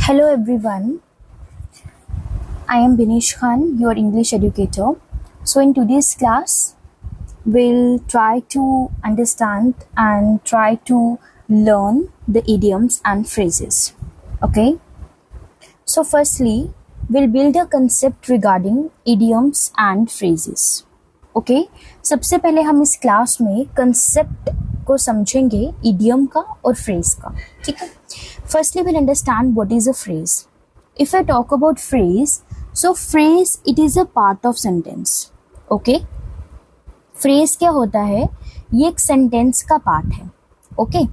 Hello everyone, I am Binish Khan, your English educator. So in today's class, we'll try to understand and try to learn the idioms and phrases. Okay? So firstly, we'll build a concept regarding idioms and phrases. Okay? सबसे पहले हम इस class में concept को समझेंगे idiom का और phrase का. ठीक है? Firstly, we'll understand what is a phrase. If I talk about phrase, so phrase it is a part of sentence. Okay? Phrase क्या होता है? ये एक sentence का part है. Okay?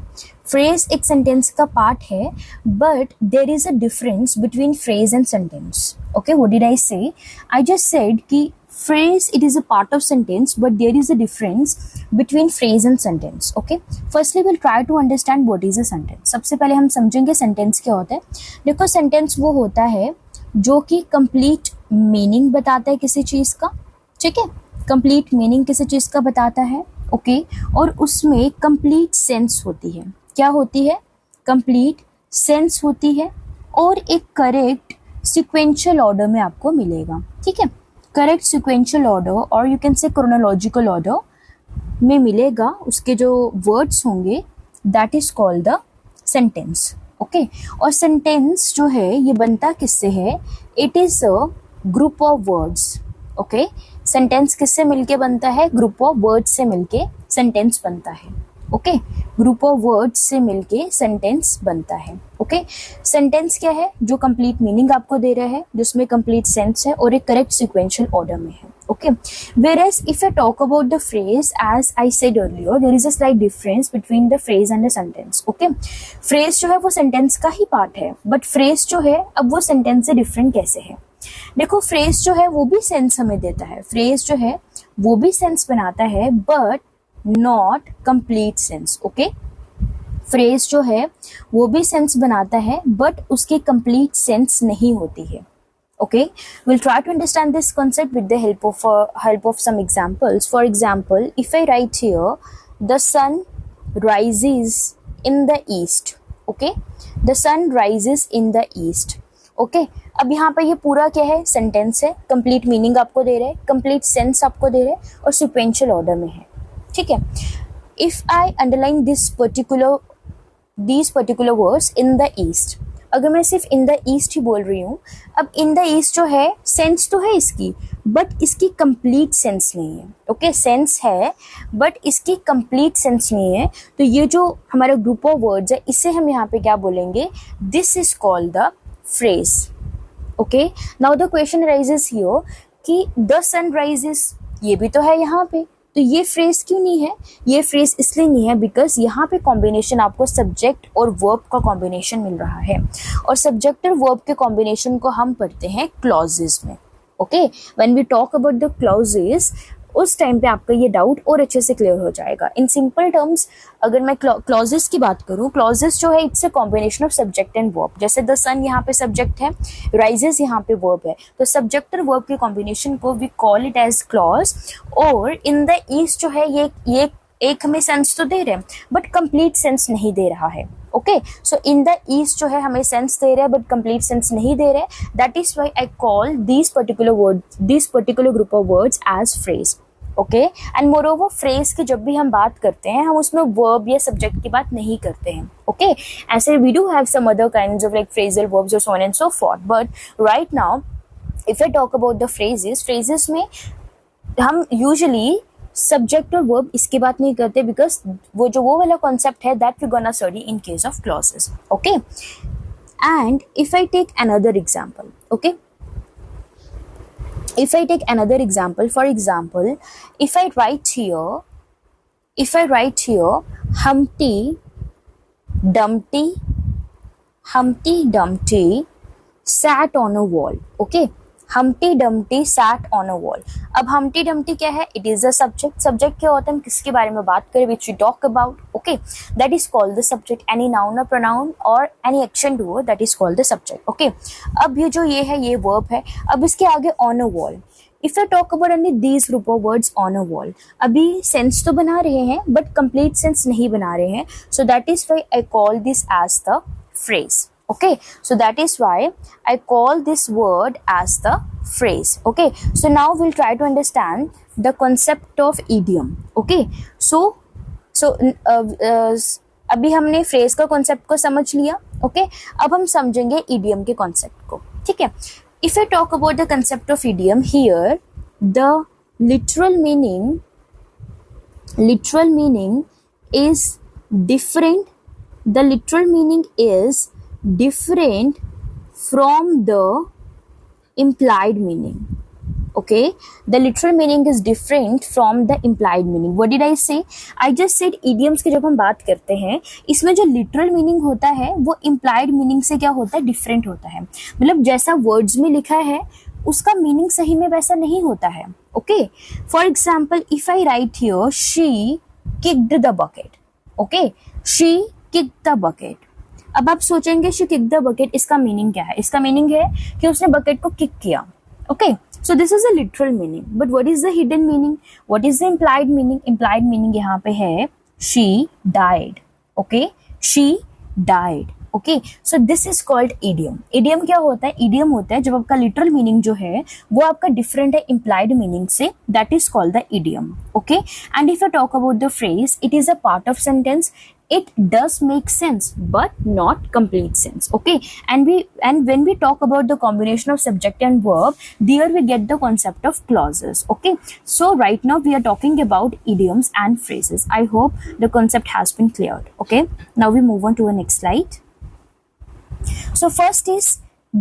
Phrase एक sentence का part है, but there is a difference between phrase and sentence. Okay? What did I say? I just said कि phrase it is a part of sentence, but there is a difference between phrase and sentence. Okay? Firstly, we'll try to understand what is a sentence. सबसे पहले हम समझेंगे sentence क्या होता है. देखो sentence वो होता है जो कि complete meaning बताता है किसी चीज का. ठीक है? complete meaning किसी चीज का बताता है. ओके और उसमें complete sense होती है. क्या होती है? complete sense होती है और एक correct sequential order में आपको मिलेगा. ठीक है? करेक्ट सिक्वेंशियल ऑर्डर और you can say chronological order में मिलेगा. उसके जो वर्ड्स होंगे that is called the sentence. Okay और सेंटेंस जो है ये बनता किससे है? It is a group of words. Okay sentence किससे मिलके बनता है? ग्रुप ऑफ वर्ड्स से मिलके सेंटेंस बनता है. ओके ग्रुप ऑफ वर्ड्स से मिलके सेंटेंस बनता है. ओके सेंटेंस क्या है? जो कंप्लीट मीनिंग आपको दे रहा है, जिसमें कंप्लीट सेंस है और एक करेक्ट सिक्वेंशियल ऑर्डर में है. Okay whereas if I talk about the phrase, as I said earlier, there is a slight difference between the phrase and the sentence. Okay phrase जो है वो सेंटेंस का ही part है, बट phrase जो है अब वो सेंटेंस से डिफरेंट कैसे है? देखो phrase जो है वो भी सेंस हमें देता है. phrase जो है वो भी सेंस बनाता है, but not complete sense. Okay phrase जो है वो भी सेंस बनाता है, बट उसकी कंप्लीट सेंस नहीं होती है. Okay we'll try to understand this concept with the help of some examples. For example, if I write here the sun rises in the east. Okay the sun rises in the east. Okay अब यहाँ पे ये पूरा क्या है? Sentence है. Complete meaning आपको दे रहे हैं, कंप्लीट सेंस आपको दे रहे हैं और सिक्वेंशियल ऑर्डर में है. ठीक है if I underline this particular words in the east, अगर मैं सिर्फ इन द ईस्ट ही बोल रही हूँ, अब इन द ईस्ट जो है सेंस तो है इसकी, बट इसकी कंप्लीट सेंस नहीं है. ओके सेंस है बट इसकी कंप्लीट सेंस नहीं है. तो ये जो हमारा ग्रुप ऑफ वर्ड्स है इसे हम यहाँ पे क्या बोलेंगे? This is called the phrase. Okay now the question rises here कि द सन राइजेस ये भी तो है यहाँ पे, तो ये फ्रेज क्यों नहीं है? ये फ्रेज इसलिए नहीं है बिकॉज यहाँ पे कॉम्बिनेशन आपको सब्जेक्ट और वर्ब का कॉम्बिनेशन मिल रहा है, और सब्जेक्ट और वर्ब के कॉम्बिनेशन को हम पढ़ते हैं क्लॉजेस में. Okay when we talk about the clauses, उस टाइम पे आपका ये डाउट और अच्छे से क्लियर हो जाएगा. इन सिंपल टर्म्स अगर मैं क्लॉजेस की बात करूँ, क्लॉजेस जो है it's a combination of subject and verb. जैसे द सन यहाँ पे सब्जेक्ट है, राइजेस यहाँ पे वर्ब है, तो सब्जेक्ट और वर्ब के कॉम्बिनेशन को we call it as clause. और इन द ईस्ट जो है ये एक हमें सेंस तो दे रहे हैं बट कंप्लीट सेंस नहीं दे रहा है. Okay so in the east जो है हमें सेंस दे रहा है बट कंप्लीट सेंस नहीं दे रहे. That is why I call this particular group of words as phrase. Okay and moreover phrase की जब भी हम बात करते हैं हम उसमें वर्ब या सब्जेक्ट की बात नहीं करते हैं. ओके ऐसे we do have some other kinds of like phrasal verbs और so on and so forth, but right now if I talk about the phrases में हम यूजुअली सब्जेक्ट और वर्ब इसकी बात नहीं करते, बिकॉज वो वाला कॉन्सेप्ट है that we gonna study in case of clauses. Okay and if I take another example, okay if I take another example, for example, if I write here Humpty Dumpty sat on a wall. Okay Humpty Dumpty sat on a wall. अब Humpty Dumpty क्या है? It is a subject. Subject क्या होता है? हम किसके बारे में बात करें? Which we talk about. Okay, that is called the subject. Any noun or pronoun or any action doer, that is called the subject. Okay, अब ये जो ये है ये verb है. अब इसके आगे on a wall. If I talk about only these group of words on a wall, अभी sense तो बना रहे हैं but complete sense नहीं बना रहे हैं. So that is why I call this as the phrase. Okay, so that is why I call this word as the phrase. Okay, so now we'll try to understand the concept of idiom. Okay, so अभी हमने phrase का concept को समझ लिया. Okay, अब हम समझेंगे idiom के कॉन्सेप्ट को. ठीक है, if I talk about the concept of idiom here, the literal meaning is different. The literal meaning is different from the implied meaning. Okay, the literal meaning is different from the implied meaning. What did I say? I just said idioms की जब हम बात करते हैं, इसमें जो literal meaning होता है वो implied meaning से क्या होता है, different होता है. मतलब जैसा words में लिखा है उसका मीनिंग सही में वैसा नहीं होता है. Okay, for example if I right here she kicked the bucket. Okay, she kicked the bucket. अब आप सोचेंगे शी किक्ड द बकेट, इसका मीनिंग क्या है? इसका मीनिंग है कि उसने बकेट को किक किया. Okay, so this is the literal meaning. But what is the hidden meaning? What is the implied meaning? Implied meaning यहाँ पे है she died. Okay, she died. Okay, so this is called idiom. Idiom क्या होता है? Idiom होता है जब आपका लिटरल मीनिंग जो है वो आपका डिफरेंट है इम्प्लाइड मीनिंग से. That is called the idiom. Okay, and if you talk about the phrase, it is a part of sentence. It does make sense but not complete sense. Okay, and when we talk about the combination of subject and verb, there we get the concept of clauses. Okay, so right now we are talking about idioms and phrases. I hope the concept has been cleared. Okay, now we move on to the next slide. So first is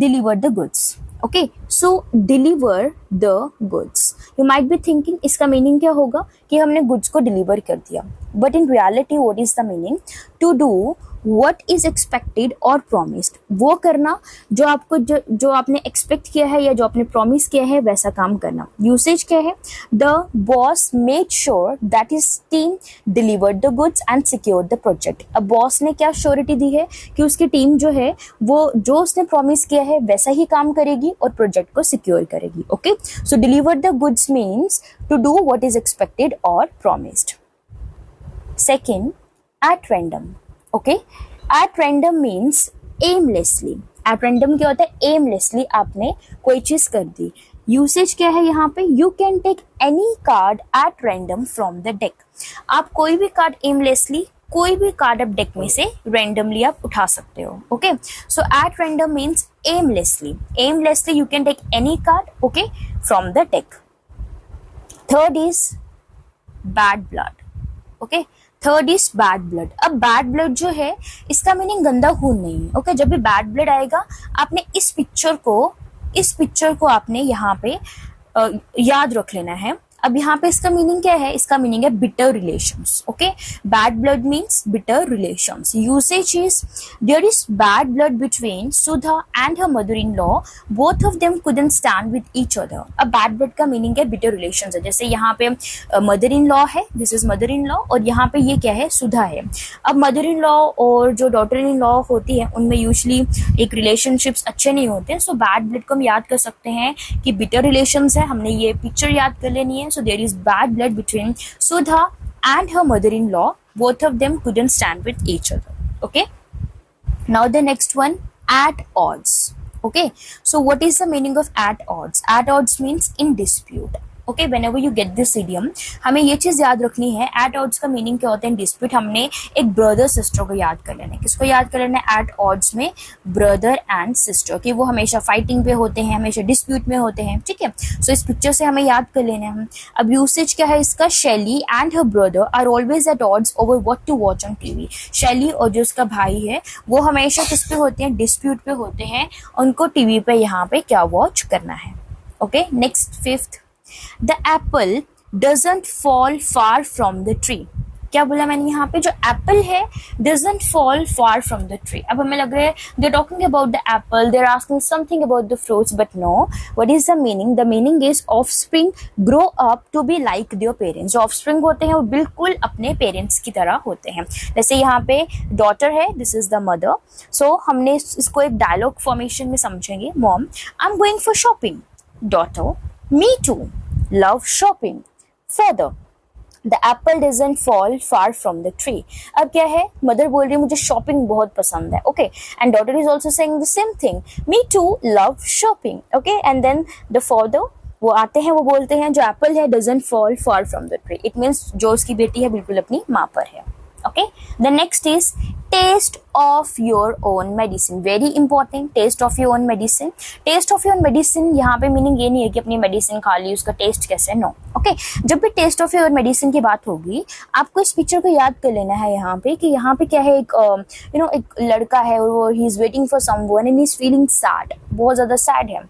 deliver the goods. Okay, so deliver the goods. You might be thinking इसका meaning क्या होगा कि हमने goods को deliver कर दिया. But in reality, what is the meaning? To do what is expected or promised. वो करना जो आपको जो आपने expect किया है या जो आपने promise किया है वैसा काम करना. Usage क्या है? The boss made sure that his team delivered the goods and secured the project. अब boss ने क्या surety दी है कि उसकी टीम जो है वो जो उसने promise किया है वैसा ही काम करेगी और प्रोजेक्ट को सिक्योर करेगी. Okay, so deliver the goods means to do what is expected और promised. Second, at random. Okay, at random means aimlessly. At random क्या होता है? एमलेसली आपने कोई चीज कर दी. यूसेज क्या है यहाँ पे? You can take any card at random from the deck. आप कोई भी कार्ड एमलेसली, कोई भी कार्ड आप डेक में से रैंडमली आप उठा सकते हो. Okay, so eight random means aimlessly. Aimlessly you can take any card, okay, from the deck. Third is bad blood. Okay, third is bad blood. अब बैड ब्लड जो है इसका मीनिंग गंदा खून नहीं है. ओके, जब भी बैड ब्लड आएगा आपने इस पिक्चर को आपने यहाँ पे याद रख लेना है. अब यहाँ पे इसका मीनिंग क्या है? इसका मीनिंग है bitter relations. Okay, bad blood means bitter relations. Usage is there is bad blood between Sudha and her mother in law. Both of them couldn't stand with each other. अब बैड ब्लड का meaning है bitter relations है. जैसे यहाँ पे mother in law है, this is mother in law, और यहाँ पे ये क्या है? सुधा है. अब मदर इन लॉ और जो डॉटर इन लॉ होती है उनमें यूजली एक रिलेशनशिप्स अच्छे नहीं होते. सो बैड ब्लड को हम याद कर सकते हैं कि बिटर रिलेशंस है. हमने ये पिक्चर याद कर लेनी है. So there is bad blood between Sudha and her mother-in-law. Both of them couldn't stand with each other. Okay. Now the next one, at odds. Okay. So what is the meaning of at odds? At odds means in dispute. Okay, whenever you get this idiom, हमें ये चीज याद रखनी है. Eight odds का meaning क्या होता है? In dispute. हमने एक ब्रदर सिस्टर को याद कर लेना है. किसको याद कर लेना है? एट ऑड्स में ब्रदर एंड सिस्टर, कि वो हमेशा फाइटिंग पे होते हैं, हमेशा डिस्प्यूट में होते हैं. ठीक है, सो इस पिक्चर से हमें याद कर लेना है. अब यूसेज क्या है इसका? Shelly and her brother are always at odds over what to watch on TV. Shelly और जो उसका भाई है वो हमेशा किस पे होते हैं? डिस्प्यूट पे होते हैं. उनको टीवी पे यहाँ पे क्या वॉच करना है. Okay, next fifth, The apple doesn't fall far from the tree. क्या बोला मैंने यहाँ पे? जो एप्पल है doesn't fall far from the tree. अब हमें लग रहा है they're talking about the apple, they're asking something about the fruits, but no. What is the meaning? The meaning is offspring grow up to be like their parents. जो offspring होते हैं वो बिल्कुल अपने पेरेंट्स की तरह होते हैं. जैसे यहाँ पे daughter है, this is the mother. So हमने इसको एक डायलॉग फॉर्मेशन में समझेंगे. Mom, I'm going for shopping. Daughter, me too. Love shopping. Father, the Apple doesn't fall far from the tree. अब क्या है, मदर बोल रही है मुझे शॉपिंग बहुत पसंद है, okay, and daughter is also saying the same thing, me too love shopping, okay, and then the father वो आते हैं, वो बोलते हैं जो एप्पल है doesn't fall far from the tree, it means जो उसकी बेटी है बिल्कुल अपनी माँ पर है, okay. The next is taste of your own medicine, very important, taste of your own medicine. Taste of your medicine यहाँ पे मीनिंग ये नहीं है कि अपनी मेडिसिन खा ली उसका टेस्ट कैसे, नो, ओके। जब भी टेस्ट ऑफ योर मेडिसिन की बात होगी आपको इस पिक्चर को याद कर लेना है यहाँ पे कि यहाँ पे क्या है, एक एक लड़का है और वो he is waiting for someone and he is feeling sad, बहुत ज्यादा सैड है।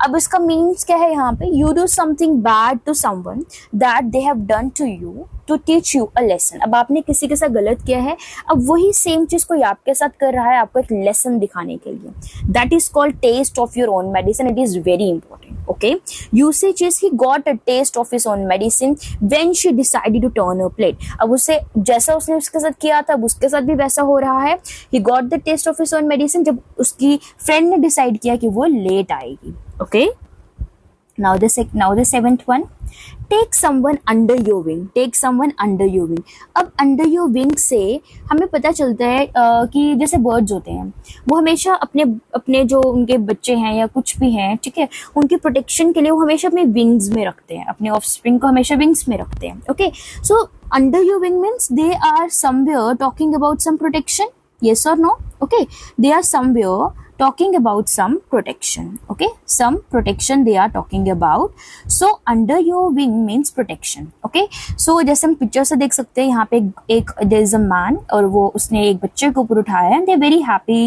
अब इसका मीन्स क्या है यहाँ पे, you do something bad to someone that they have done to you to teach you a lesson. अब आपने किसी के साथ गलत किया है, अब वही सेम चीज कोई आपके साथ कर रहा है आपको एक लेसन दिखाने के लिए, that is called taste of your own medicine, it is very important, okay. Usage is he got a taste of his own medicine when she decided to turn a plate. अब उसे जैसा उसने उसके साथ किया था अब उसके साथ भी वैसा हो रहा है, he got the taste of his own medicine जब उसकी फ्रेंड ने डिसाइड किया कि वो लेट आएगी, okay. Now the seventh one, take someone under your wing, take someone under your wing। अब under your wing से हमें पता चलता है कि जैसे बर्ड्स होते हैं वो हमेशा अपने जो उनके बच्चे हैं या कुछ भी हैं, ठीक है, उनकी प्रोटेक्शन के लिए वो हमेशा अपने विंग्स में रखते हैं, अपने ऑफस्प्रिंग को हमेशा विंग्स में रखते हैं, okay. So under your wing means they are somewhere talking about some protection, yes or no, okay, they are somewhere talking about some protection, okay, some protection they are talking about, so under your wing means protection, okay। so जैसे हम picture से देख सकते हैं यहाँ पे एक there is a man और वो उसने एक बच्चे को ऊपर उठाया है, they are very happy,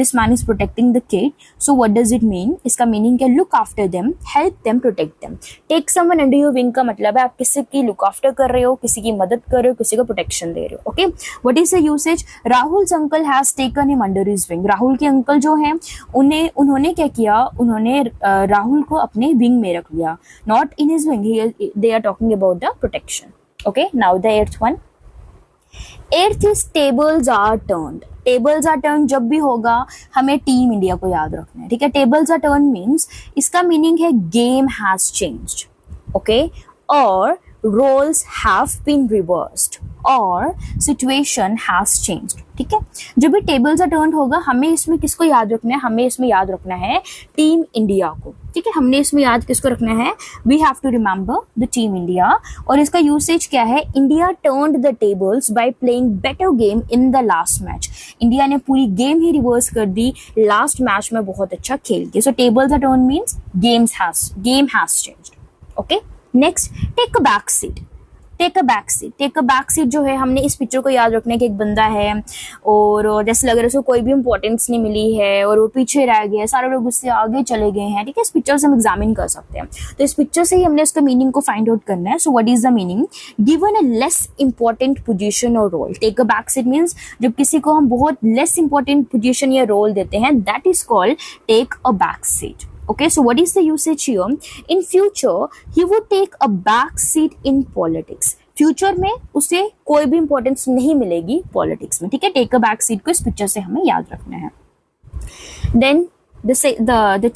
this man is protecting the kid, so what does it mean, इसका मीनिंग क्या, look after them, help them, protect them। take someone under your wing का मतलब है आप किसी की look after कर रहे हो, किसी की मदद कर रहे हो, किसी को प्रोटेक्शन दे रहे हो, okay। what is the usage, Rahul's uncle has taken him under his wing, Rahul के अंकल जो हैं उन्होंने क्या किया, उन्होंने राहुल को अपने विंग में रख लिया, not in his wing, they are talking about the protection, okay. Now the eighth one, eighth is tables are turned. Tables are turn जब भी होगा हमें टीम इंडिया को याद रखना है, ठीक है। टेबल्स आर टर्न मीन्स इसका मीनिंग है गेम हैज चेंज्ड, ओके, और roles have been reversed और situation has changed, ठीक है। जब भी tables are turned होगा हमें इसमें किसको याद रखना है, हमें इसमें याद रखना है टीम इंडिया को, ठीक है। हमने इसमें याद किसको रखना है, we have to remember the team India। और इसका यूसेज क्या है, India turned the tables by playing better game in the last match। India ने पूरी गेम ही रिवर्स कर दी लास्ट मैच में बहुत अच्छा खेल के। So tables are turn means game has changed, okay. Next, take a back seat. Take a back seat जो है, हमने इस पिक्चर को याद रखने कि एक बंदा है और जैसे लग रहा है उसको कोई भी इंपॉर्टेंस नहीं मिली है और वो पीछे रह गया, सारे लोग उससे आगे चले गए हैं, ठीक है। इस पिक्चर से हम एग्जामिन कर सकते हैं, तो इस पिक्चर से ही हमने इसका मीनिंग को फाइंड आउट करना है। So what is the meaning, given a less important position और role. Take a back seat means जब किसी को हम बहुत लेस इंपॉर्टेंट पोजीशन या रोल देते हैं, that is called take a back seat, okay। So what is the usage here, in future he would take a back seat in politics। Future में उसे कोई भी इंपॉर्टेंस नहीं मिलेगी पॉलिटिक्स में, ठीक है। टेक अ बैक सीट को इस पिक्चर से हमें याद रखना है। Then the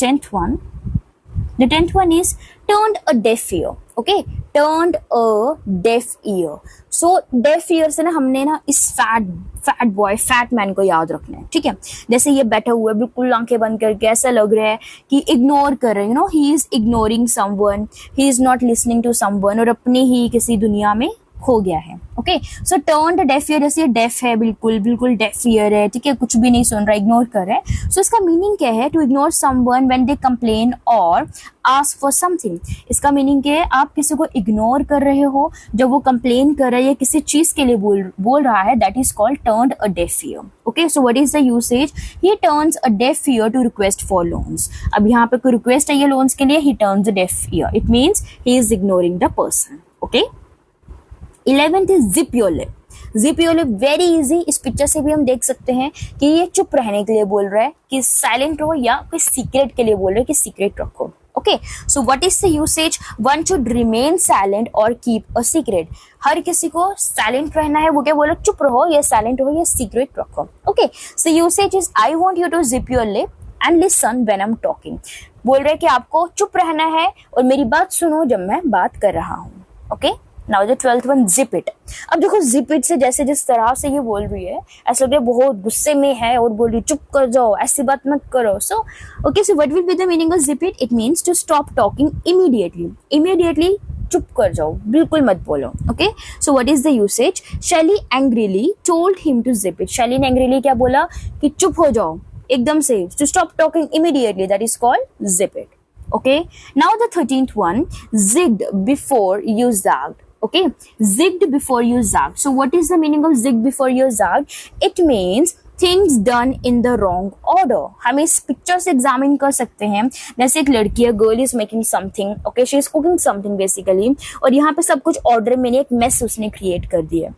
tenth one is turned a deaf ear, okay, turned a deaf ear। so deaf ear से ना हमने ना इस फैट मैन को याद रखना है, ठीक है। जैसे ये बैठा हुआ है बिल्कुल आंखें बंद करके, ऐसा लग रहा है कि इग्नोर कर रहे हैं, you know, he is ignoring someone, he is not listening to someone, और अपनी ही किसी दुनिया में खो गया है, okay. So turned deaf ear, जैसे डेफ है, बिल्कुल डेफ ईयर है, ठीक है, कुछ भी नहीं सुन रहा, इग्नोर कर रहा है। सो इसका मीनिंग क्या है, to ignore someone when they complain और आस्क फॉर समथिंग। इसका मीनिंग क्या है, आप किसी को इग्नोर कर रहे हो जब वो कंप्लेन कर रहा है या किसी चीज के लिए बोल रहा है, that is called turned a deaf ear, okay. So what is the usage, he turns a deaf ear to request for loans. अब यहाँ पे कोई रिक्वेस्ट है ये लोन्स के लिए, ही turns a deaf year, it means he is ignoring the person, okay. 11th is zip your lip। Zip your lip, very easy. इस picture से भी हम देख सकते हैं कि ये चुप रहने के लिए बोल रहा है कि साइलेंट रहो, या कोई सीक्रेट के लिए बोल रहा है कि सीक्रेट रखो, okay. So what is the usage, one should remain silent और कीप अ सीक्रेट। हर किसी को साइलेंट रहना है, वो क्या बोला, चुप रहो या साइलेंट रहो या सीक्रेट रखो, okay. So usage is I want you to zip your lip and listen when I am talking. बोल रहे कि आपको चुप रहना है और मेरी बात सुनो जब मैं बात कर रहा हूँ, okay. Now the 12th one, zip it. अब देखो जिप इट से जैसे जिस तरह से ये बोल रही है ऐसा लग रहा है बहुत गुस्से में है और बोल रही चुप कर जाओ, ऐसी बात मत करो। So okay, so what will be the meaning of zip it? It means to stop talking immediately. Immediately चुप कर जाओ, बिल्कुल मत बोलो। Okay, so what is the usage? Shelly angrily told him to zip it. Shelly ने angrily क्या बोला कि चुप हो जाओ एकदम से, to stop talking immediately, that is called zip it. Okay, now the 13th one, zigged before you zagged. Okay, zigged before you zagged. So what is the meaning of zigged before you zagged? It means things done in the wrong order. हम इस picture से examine कर सकते हैं। जैसे एक लड़की है, girl is making something, okay, she is cooking something basically, और यहाँ पे सब कुछ ऑर्डर में एक मेस उसने क्रिएट कर दिया।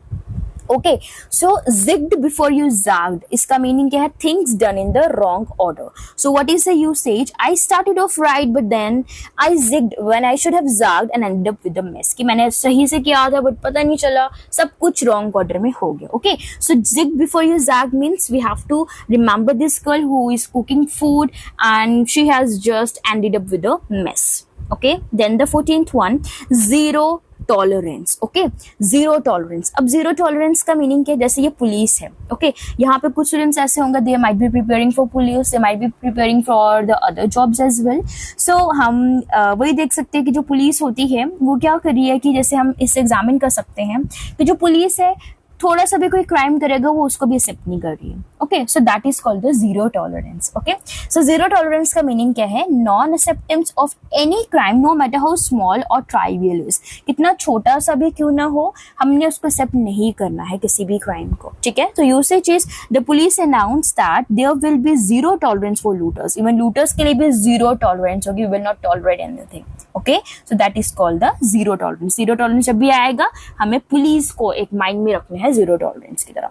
Okay, so zigged before you zagged, इसका मीनिंग क्या है? Things done in the wrong order. So what is the usage? I started off right but then I zigged when I should have zagged and ended up with a mess, कि मैंने सही से किया था but पता नहीं चला, सब कुछ रॉन्ग ऑर्डर में हो गया। Okay, so zigged before you zagged means we have to remember this girl who is cooking food and she has just ended up with a mess. Okay, then the 14th one, zero tolerance. Okay, zero tolerance. अब zero tolerance का meaning क्या है? जैसे ये police है, okay, यहाँ पे कुछ स्टूडेंट्स ऐसे होंगे, they might be preparing for police, they might be preparing for the other jobs as well. So हम वही देख सकते हैं कि जो पुलिस होती है वो क्या कर रही है कि जैसे हम इससे एग्जामिन कर सकते हैं कि जो पुलिस है थोड़ा सा भी कोई क्राइम करेगा वो उसको भी एक्सेप्ट नहीं कर रही है। Okay, so that is called the zero tolerance. Okay, so zero tolerance का मीनिंग क्या है? Non acceptance of any crime no matter how small और ट्राइवियल इज। कितना छोटा सा भी क्यों ना हो, हमने उसको एक्सेप्ट नहीं करना है किसी भी क्राइम को। ठीक है, तो usage is the police announce that there will be zero tolerance for looters. Even looters के लिए भी जीरो टॉलरेंस होगी, we will not tolerate anything. Okay, so that is called the zero tolerance. Zero tolerance जब भी आएगा हमें police को एक माइंड में रखना है जीरो टॉलरेंस की तरह।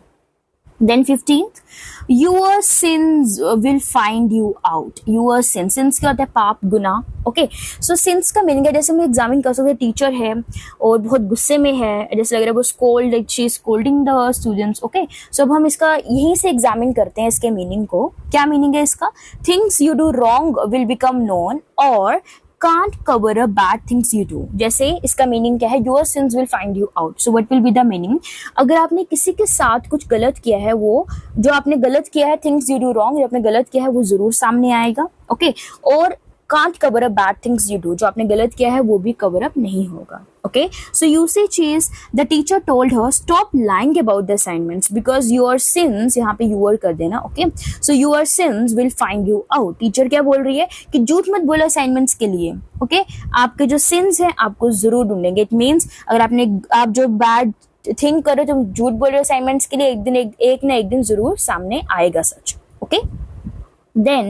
Then 15th, your sins will find you out. Your sins, sins क्या होता है? पाप, गुनाह। ओके, सो सिंस का मीनिंग है जैसे हम एग्जामिन कर सकते हैं, टीचर है और बहुत गुस्से में है, जैसे लग रहा है वो scold, she is scolding the students. Okay, so अब हम इसका यहीं से एग्जामिन करते हैं इसके मीनिंग को। क्या मीनिंग है इसका? Things you do wrong will become known और can't cover a bad things you do। जैसे इसका मीनिंग क्या है? your sins will find you out। so what will be the meaning? अगर आपने किसी के साथ कुछ गलत किया है, वो जो आपने गलत किया है, things you do wrong, जो आपने गलत किया है वो जरूर सामने आएगा। ओके, और can't cover up bad things you do, जो आपने गलत किया है वो भी कवर अप नहीं होगा। Okay, so usage is the teacher told her stop lying about the assignments because your sins, यहाँ पे यूर कर देना। Okay, so your sins will find you out. Teacher क्या बोल रही है कि झूठ मत बोलो असाइनमेंट्स के लिए। ओके, आपके जो सिंस हैं आपको जरूर ढूंढेंगे। इट मीन्स अगर आप जो बैड थिंक करो, तुम झूठ बोल रहे हो असाइनमेंट्स के लिए, एक ना एक दिन जरूर सामने आएगा सच। Okay, then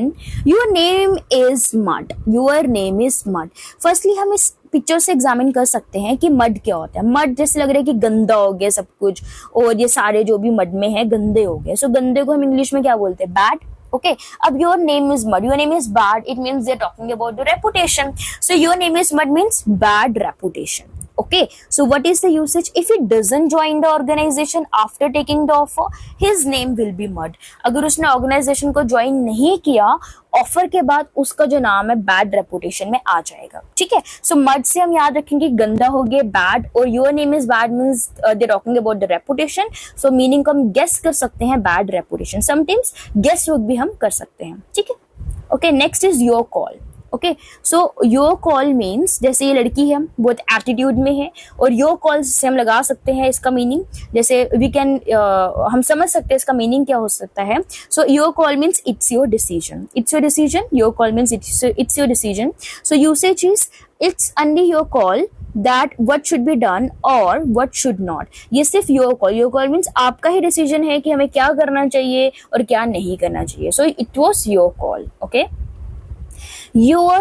your name is mud। your name is mud। Firstly हम इस पिक्चर से एग्जामिन कर सकते हैं कि मड क्या होता है। मड जैसे लग रहा है कि गंदा हो गया सब कुछ, और ये सारे जो भी मड में है गंदे हो गए। सो गंदे को हम इंग्लिश में क्या बोलते हैं? बैड। Okay, अब your name is mud, your name is bad, it means they're talking about the reputation. So your name is mud means bad reputation. Okay, so what is the usage? If he doesn't join the organization after taking the offer, his name will be mud। अगर उसने organisation को join नहीं किया offer के बाद, उसका जो नाम है बैड रेपुटेशन में आ जाएगा। ठीक है, सो मड से हम याद रखेंगे गंदा हो गया बैड, और your name is bad means they talking about the reputation. So meaning को हम गेस कर सकते हैं bad reputation. Sometimes guess work भी हम कर सकते हैं। ठीक है, okay, next is your call. Okay, so your call means जैसे ये लड़की है बहुत एटीट्यूड में है, और योर कॉल से हम लगा सकते हैं इसका मीनिंग, जैसे वी कैन हम समझ सकते हैं इसका मीनिंग क्या हो सकता है। सो your call means it's your decision. It's your decision, your call means it's your decision. So usage is it's only your call that what should be done और व्हाट शुड नॉट। ये सिर्फ your call means आपका ही decision है कि हमें क्या करना चाहिए और क्या नहीं करना चाहिए। So it was your call. Okay, your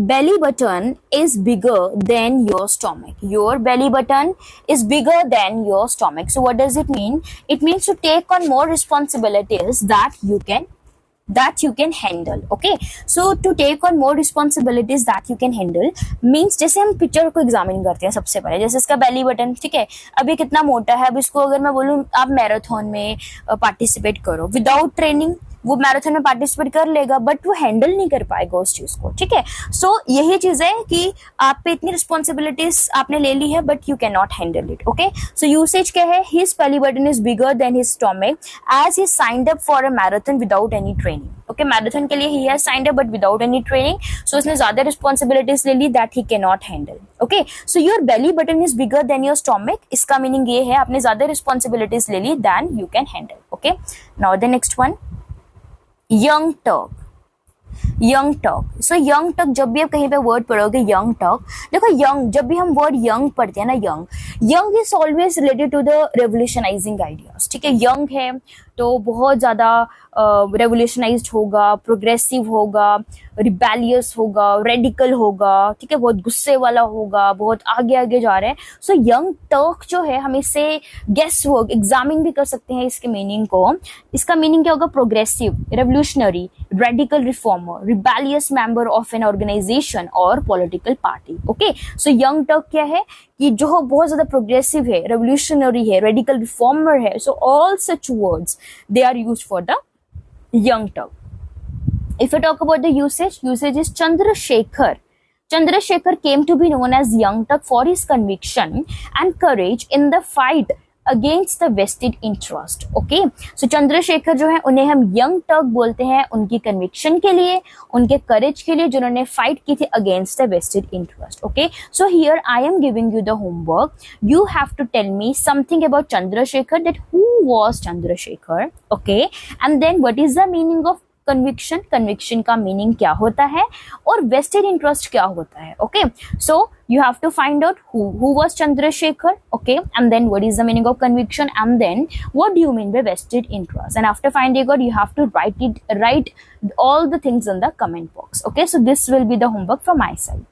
belly button is bigger than your stomach। your belly button is bigger than your stomach। so what does it mean? It means to take on more responsibilities that you can handle। okay, so to take on more responsibilities that you can handle means जैसे हम picture को examine करते हैं सबसे पहले, जैसे इसका belly button, ठीक है, अब ये कितना मोटा है। अब इसको अगर मैं बोलूँ आप मैराथन में पार्टिसिपेट करो विदाउट ट्रेनिंग, वो मैराथन में पार्टिसिपेट कर लेगा बट वो हैंडल नहीं कर पाएगा उस चीज को, ठीक है। सो यही चीज है कि आप पे इतनी रिस्पॉन्सिबिलिटीज आपने ले ली है but you can not handle it, okay. So usage क्या है, his belly button is bigger than his stomach as he signed up for a marathon without any training, okay। Marathon के लिए he has signed up but without any training, so उसने ज्यादा responsibilities ले ली that he cannot handle, okay। so your belly button is bigger than your stomach, इसका meaning ये है आपने ज्यादा रिस्पॉन्सिबिलिटीज ले ली than you can handle, okay। now the next one, young turk, young Turk. So young Turk, जब भी आप कहीं पे वर्ड पढ़ोगे यंग टर्क, देखो यंग, जब भी हम वर्ड यंग पढ़ते हैं ना, young is always related to the revolutionizing ideas, ठीक है। यंग है तो बहुत ज्यादा रेवोल्यूशनाइज्ड होगा, प्रोग्रेसिव होगा, रिबेलियस होगा, रेडिकल होगा, ठीक है, बहुत गुस्से वाला होगा, बहुत आगे आगे जा रहे हैं। सो यंग टर्क जो है, हम इससे गेस वर्क एग्जामिन भी कर सकते हैं इसके मीनिंग को। इसका मीनिंग क्या होगा, progressive, revolutionary, radical reformer, rebellious member of an organisation और political party, okay. So young Turk क्या है कि जो बहुत ज्यादा प्रोग्रेसिव है, रेवोल्यूशनरी है, रेडिकल रिफॉर्मर है। So all such words they are used for the young turk. If I talk about the usage is Chandrasekhar. Chandrasekhar came to be known as young turk for his conviction and courage in the fight against the vested interest, okay। so Chandrasekhar जो है उन्हें हम young turk बोलते हैं उनकी conviction के लिए, उनके courage के लिए, जिन्होंने fight की थी against the vested interest, okay। so here I am giving you the homework, you have to tell me something about Chandrasekhar, that who was Chandrasekhar, okay, and then what is the meaning of conviction, conviction का meaning क्या होता है और vested interest क्या होता है, okay. So you have to find out who was Chandrasekhar, okay, and then what is the meaning of conviction, and then what do you mean by vested interest, and after finding out you have to write all the things in the comment box, okay। so this will be the homework from my side.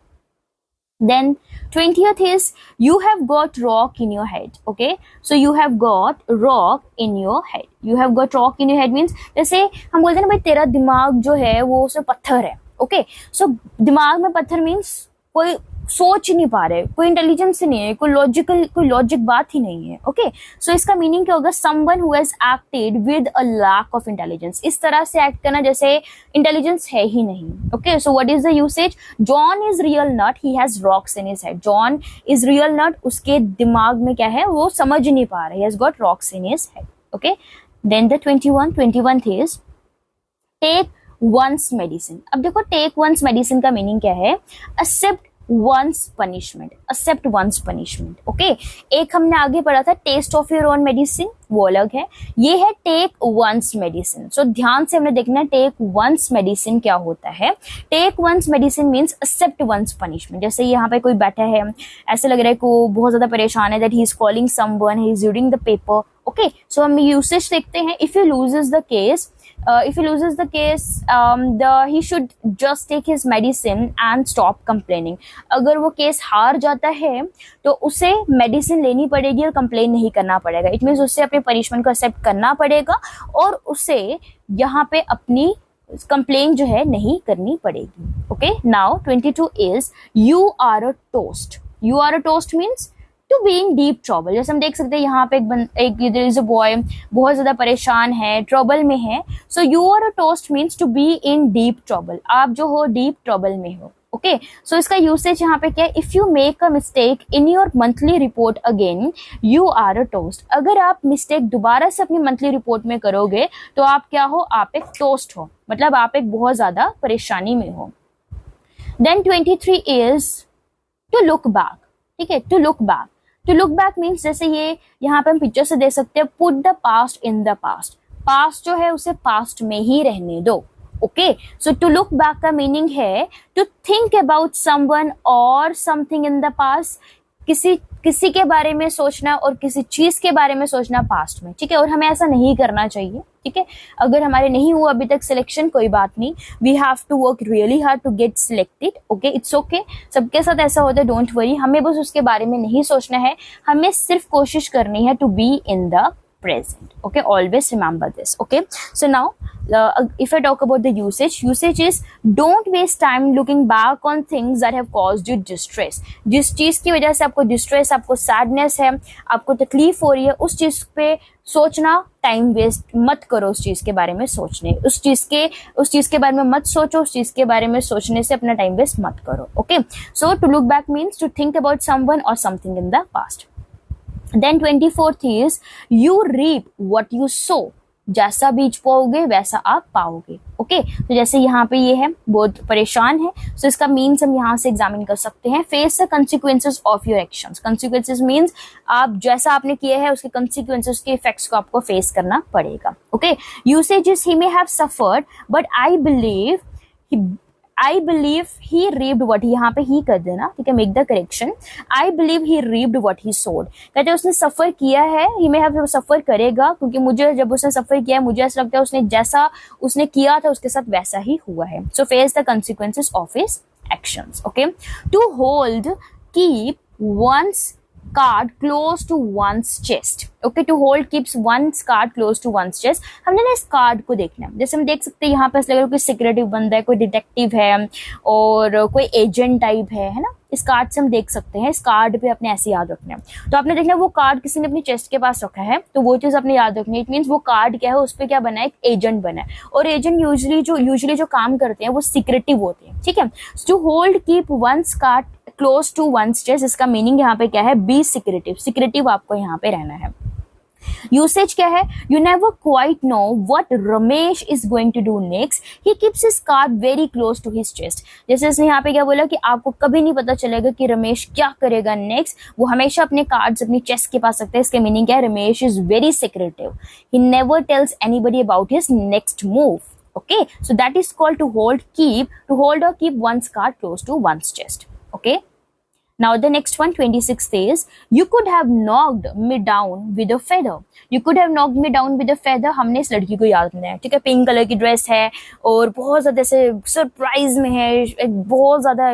Then 20th is you have got rock in your head, okay। so you have got rock in your head, you have got rock in your head means जैसे हम बोलते हैं ना भाई तेरा दिमाग जो है वो उसमें पत्थर है, okay। so दिमाग में पत्थर means कोई सोच नहीं पा रहे, कोई इंटेलिजेंस नहीं है, कोई लॉजिक बात ही नहीं है, ओके। सो इसका मीनिंग क्या होगा, someone who has acted with a lack of intelligence, इस तरह से एक्ट करना जैसे इंटेलिजेंस है ही नहीं, okay. So what is the usage, John is real nut, he has rocks in his head, John is real nut, उसके दिमाग में क्या है वो समझ नहीं पा रहा, he has got rocks in his head, okay. Then the 21th is take one's medicine. अब देखो टेक वंस मेडिसिन का मीनिंग क्या है, accept one's punishment, accept one's punishment, okay. एक हमने आगे पढ़ा था taste of your own medicine, वो अलग है, ये है टेक वंस मेडिसिन। सो ध्यान से हमने देखना है टेक वंस मेडिसिन क्या होता है। Take one's medicine means accept one's punishment. जैसे यहाँ पे कोई बैठा है, ऐसे लग रहा है को बहुत ज्यादा परेशान है, that he is calling someone, he is reading the paper, okay. So हम यूसेज देखते हैं, if you loses the case, he should just take his medicine and stop complaining. अगर वो केस हार जाता है तो उसे मेडिसिन लेनी पड़ेगी और कंप्लेन नहीं करना पड़ेगा। इट मीन्स उससे अपने पनिशमेंट को एक्सेप्ट करना पड़ेगा और उसे यहाँ पे अपनी कंप्लेन जो है नहीं करनी पड़ेगी, okay. Now 22 is you are a toast. You are a toast means to be in deep trouble. जैसे हम देख सकते हैं यहाँ पे एक देयर इज अ बॉय बहुत ज्यादा परेशान है, ट्रबल में है। So you are a toast means to be in deep trouble, आप जो हो डीप ट्रबल में हो, ओके। सो इसका यूसेज यहाँ पे क्या है, if you make a mistake in your monthly report again you are a toast. अगर आप मिस्टेक दोबारा से अपनी मंथली रिपोर्ट में करोगे तो आप क्या हो, आप एक टोस्ट हो, मतलब आप एक बहुत ज्यादा परेशानी में हो। Then 23 is to look back, ठीक है, to look back. To look back means जैसे ये यहाँ पे हम पिक्चर से देख सकते हैं, put the past in the past. Past जो है उसे पास्ट में ही रहने दो, okay. So to look back का मीनिंग है टू थिंक अबाउट समवन और समथिंग इन द पास्ट, किसी के बारे में सोचना और किसी चीज के बारे में सोचना पास्ट में, ठीक है। और हमें ऐसा नहीं करना चाहिए, ठीक है। अगर हमारे नहीं हुआ अभी तक सिलेक्शन, कोई बात नहीं, we have to work really hard to get selected, okay, it's okay. सबके साथ ऐसा होता है, डोंट वरी, हमें बस उसके बारे में नहीं सोचना है, हमें सिर्फ कोशिश करनी है to be in the present, okay, always remember this, okay। So now if I talk about the usage is don't waste time looking back on things that have caused you distress। जिस चीज की वजह से आपको distress, आपको sadness है, आपको तकलीफ हो रही है, उस चीज पे सोचना, टाइम वेस्ट मत करो उस चीज के बारे में सोचने, उस चीज के बारे में मत सोचो, उस चीज के बारे में सोचने से अपना टाइम वेस्ट मत करो. Okay, so to look back means to think about someone और something in the past. Then 24th is you reap what you sow. जैसा बीज बोओगे वैसा आप पाओगे. ओके, तो जैसे यहाँ पे ये है, बहुत परेशान है, so इसका मीन्स हम यहाँ से एग्जामिन कर सकते हैं. Face the consequences of your actions. Consequences means आप जैसा आपने किया है उसके कंसिक्वेंसेस के इफेक्ट्स को आपको फेस करना पड़ेगा. Okay, usage he may have suffered but I believe he reaped what, यहाँ पे ही कर देना, ठीक है, make the correction. I believe he reaped what he sowed. कहते हैं उसने सफर किया है, ही मे हैव सफर करेगा, क्योंकि मुझे जब उसने सफर किया है मुझे ऐसा लगता है उसने जैसा उसने किया था उसके साथ वैसा ही हुआ है. सो face the consequences of his actions. Okay, to hold, keep one's card close to one's chest. Okay, to hold keeps one's card close to one's chest. हमने ना इस कार्ड को देखना है. जैसे हम देख सकते हैं यहाँ पे लग रहा है कोई सिक्रेटिव बंदा है, कोई डिटेक्टिव है और कोई एजेंट टाइप है ना. इस कार्ड से हम देख सकते हैं. इस कार्ड पे अपने ऐसे याद रखना है. तो आपने देखना वो कार्ड किसी ने अपनी चेस्ट के पास रखा है, तो वो चीज आपने याद रखनी है. इट मीन्स वो कार्ड क्या है, उस पर क्या बना है, एक एजेंट बना है. और एजेंट यूजुअली जो काम करते हैं वो सिक्रेटिव होते हैं. ठीक है, to hold keep one's card close to one's chest, इसका मीनिंग यहाँ पे क्या है, बी सिक्रेटिव. सिक्रेटिव आपको यहाँ पे रहना है. यूसेज क्या है, you never quite know what Ramesh is going to do next, he keeps his card very close to his chest. जैसे इसने यहाँ पे क्या बोला कि आपको कभी नहीं पता चलेगा कि रमेश क्या करेगा नेक्स्ट, वो हमेशा अपने कार्ड्स अपनी चेस्ट के पास रखता है. इसके मीनिंग क्या है, Ramesh is very secretive, he never tells anybody about his next move. Okay, so that is called to hold or keep one's card close to one's chest. Okay, now the next one, 26th is you could have knocked me down with a feather. You could have knocked me down with a feather. हमने इस लड़की को याद रखना है. ठीक है, pink colour की ड्रेस है और बहुत ज्यादा ऐसे सरप्राइज में है, बहुत ज्यादा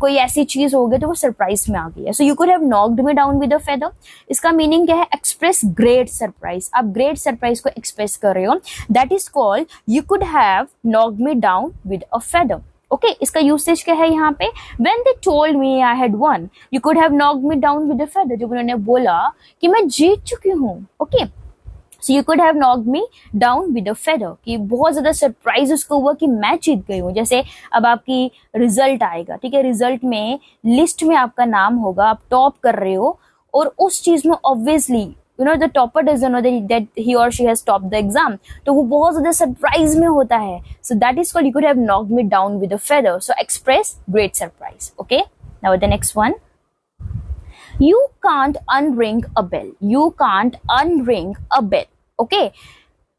कोई ऐसी चीज हो गई तो वो सरप्राइज में आ गई है. So you could have knocked me down with a feather. इसका मीनिंग क्या है, एक्सप्रेस ग्रेट सरप्राइज. आप ग्रेट सरप्राइज को एक्सप्रेस कर रहे हो, that is called you could have knocked me down with a feather. Okay, इसका यूसेज क्या है यहाँ पे, when they told me I had won, you could have knocked me down with a feather. जब उन्होंने बोला कि मैं जीत चुकी हूँ. Okay, so you could have knocked me down with a feather, कि बहुत ज्यादा सरप्राइज उसको हुआ कि मैं जीत गई हूँ. जैसे अब आपकी रिजल्ट आएगा, ठीक है, रिजल्ट में लिस्ट में आपका नाम होगा, आप टॉप कर रहे हो और उस चीज में obviously the topper doesn't know that he or she has topped the exam, तो वो बहुत ज्यादा सरप्राइज में होता है. So that is called you could have knocked me down with a feather. So express great surprise. Okay, now the next one, you can't unring a bell. You can't unring a bell. Okay,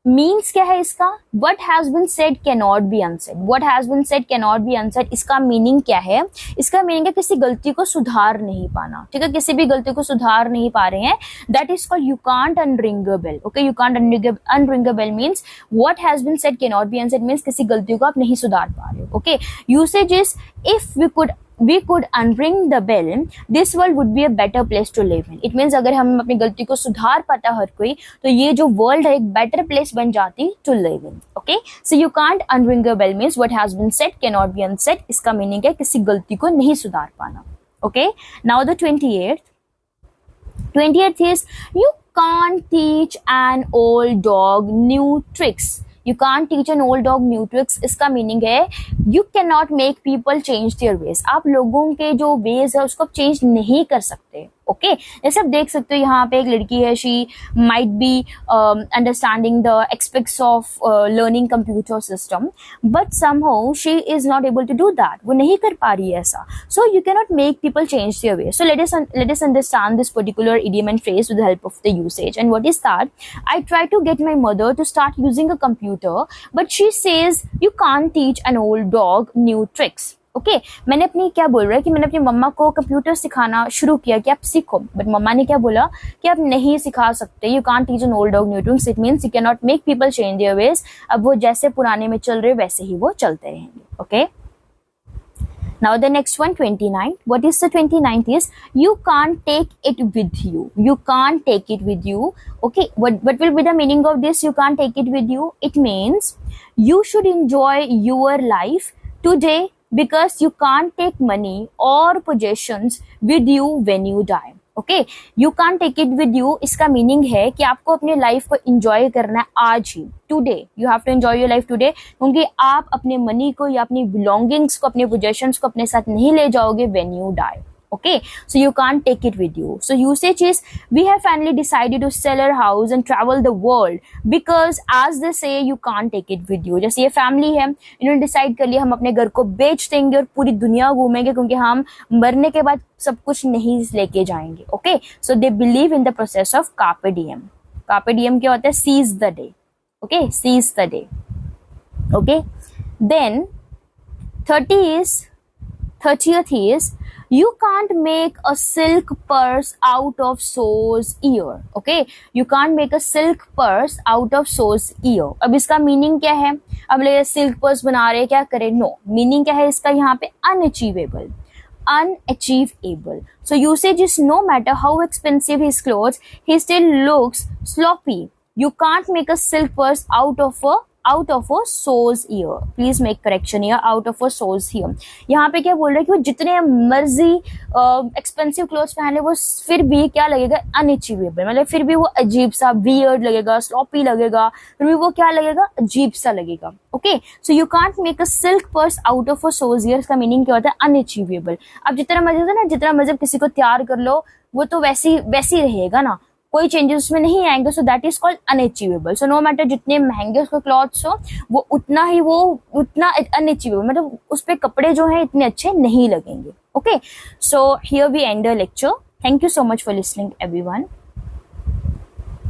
means क्या है इसका, what has been said cannot be unsaid. What has been said cannot be unsaid. इसका meaning क्या है, इसका meaning है किसी गलती को सुधार नहीं पाना. ठीक है, किसी भी गलती को सुधार नहीं पा रहे हैं, that is called you can't unring a bell. Okay, you can't unring a bell means what has been said cannot be unsaid means किसी गलती को आप नहीं सुधार पा रहे हो. Okay, usage is if we could unring the bell, this world would be a better place to live in. It means अगर हम अपनी गलती को सुधार पाता हर कोई, तो ये जो वर्ल्ड है एक बेटर प्लेस बन जाती to live in. Okay, so you can't unring a bell means what has been said cannot be unsaid. इसका मीनिंग है किसी गलती को नहीं सुधार पाना. Okay, now the 28th is you can't teach an old dog new tricks. You can't teach an old dog new tricks. इसका meaning है you cannot make people change their ways. आप लोगों के जो ways है उसको आप चेंज नहीं कर सकते. ओके, जैसे आप देख सकते हो यहाँ पे एक लड़की है, she might be understanding the aspects of learning computer system, but somehow she is not able to do that. वो नहीं कर पा रही है ऐसा. So you can not make people change their way. So let us understand this particular idiom and phrase with the help of the usage. And what is that? I try to get my mother to start using a computer, but she says you can't teach an old dog new tricks. Okay, मैंने अपनी क्या बोल रहा है कि मैंने अपनी मम्मा को कंप्यूटर सिखाना शुरू किया कि आप सीखो, बट मम्मा ने क्या बोला कि आप नहीं सिखा सकते. You can't teach an old dog new tricks. It means you can not make people change their ways. अब वो जैसे पुराने में चल रहे वैसे ही वो चलते रहेंगे. Okay, now the next one, 29. What is the 29th is you can't take it with you. You can't take it with you. Okay, what will be the meaning of this you can't take it with you? It means you should enjoy your life today because you can't take money or possessions with you when you die. Okay, you can't take it with you, इसका meaning है कि आपको अपने life को enjoy करना है आज ही, today you have to enjoy your life today, क्योंकि आप अपने मनी को या अपनी बिलोंगिंग्स को, अपने पोजेशंस को अपने साथ नहीं ले जाओगे when you die. Okay, so you can't take it with you. So usage is, we have finally decided to sell our house and travel the world because as they say you can't take it with you. जैसे ये family है, इन्होंने decide कर लिया हम अपने घर को बेच देंगे और पूरी दुनिया घूमेंगे क्योंकि हम मरने के बाद सब कुछ नहीं लेके जाएंगे. Okay, so they believe in the process of carpe diem. Carpe diem क्या होता है? Seize the day. Okay, seize the day. Okay, then 30th is, you can't make a silk purse out of sow's ear. Okay, you can't make a silk purse out of sow's ear. अब इसका meaning क्या है? अब ले silk purse बना रहे, क्या करें? नो, मीनिंग क्या है इसका यहाँ पे? Unachievable, unachievable. So usage is, no matter how expensive his clothes, he still looks sloppy. You can't make a silk purse out of a sow's ear. Please make correction here, out of a sow's ear. यहाँ पे क्या बोल रहे हैं कि वो जितने मर्जी एक्सपेंसिव क्लोथ्स पहने वो फिर भी क्या लगेगा? अनअचीवेबल, मतलब फिर भी वो अजीब सा, वियर्ड लगेगा, स्लॉपी लगेगा, फिर भी वो क्या लगेगा? अजीब सा लगेगा. Okay, so you can't make a silk purse out of a shows year, इसका मीनिंग क्या होता है? अनअचीवेबल. अब जितना मर्जी होता है ना, जितना मर्जी किसी को तैयार कर लो वो तो वैसी रहेगा ना, कोई चेंजेस उसमें नहीं आएंगे. So that is called unachievable. So no matter जितने महंगे उसके क्लॉथ्स हो, वो उतना अनअचीवेबल, मतलब उस पे कपड़े जो है इतने अच्छे नहीं लगेंगे. Okay, so here we end the lecture. Thank you so much for listening everyone.